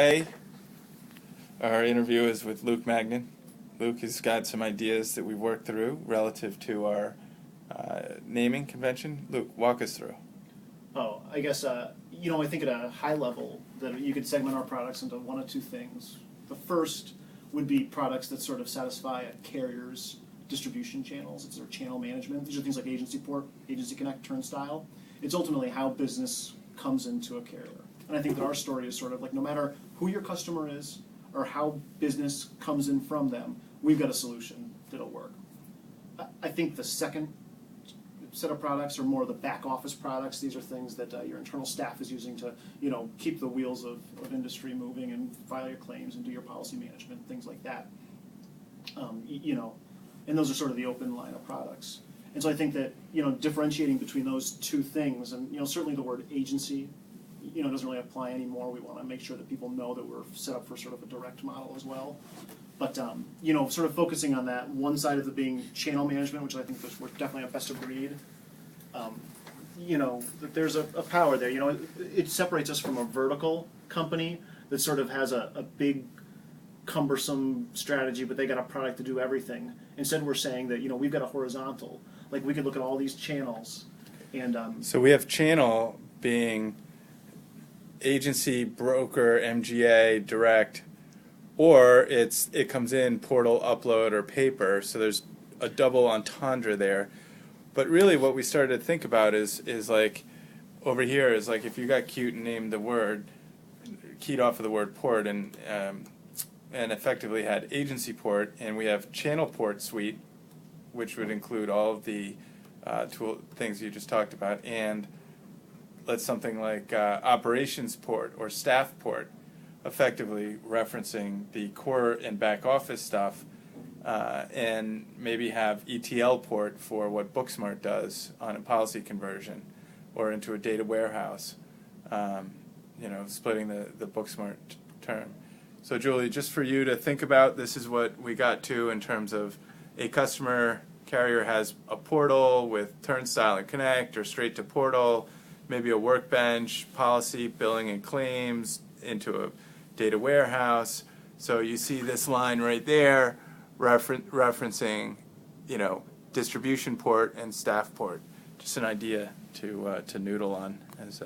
Today, our interview is with Luke Magnin. Luke has got some ideas that we've worked through relative to our naming convention. Luke, walk us through. I guess, I think at a high level that you could segment our products into one of two things. The first would be products that sort of satisfy a carrier's distribution channels. It's their channel management. These are things like Agency Port, Agency Connect, Turnstile. It's ultimately how business comes into a carrier. And I think that our story is sort of like no matter who your customer is or how business comes in from them, we've got a solution that'll work. I think the second set of products are more the back office products. These are things that your internal staff is using to, keep the wheels of industry moving and file your claims and do your policy management, things like that. And those are sort of the open line of products. And so I think that, differentiating between those two things, and, certainly the word agency, doesn't really apply anymore. We want to make sure that people know that we're set up for sort of a direct model as well. But, sort of focusing on that one side of the being channel management, which I think we're definitely a best of breed, that there's a power there. It separates us from a vertical company that sort of has a big, cumbersome strategy, but they got a product to do everything. Instead, we're saying that, we've got a horizontal. Like, we could look at all these channels. And so we have channel being agency, broker, MGA, direct, or it comes in portal, upload, or paper. So there's a double entendre there. But really what we started to think about is like over here is like if you got cute and named the word, keyed off of the word port and effectively had agency port, and we have channel port suite, which would include all of the tool things you just talked about, and let's something like operations port or staff port, effectively referencing the core and back office stuff, and maybe have ETL port for what Booksmart does on a policy conversion or into a data warehouse, splitting the Booksmart term. So Julie, just for you to think about, this is what we got to in terms of a customer carrier has a portal with Turnstile and Connect or straight to portal, maybe a workbench, policy, billing and claims into a data warehouse. So you see this line right there referencing, distribution port and staff port. Just an idea to noodle on as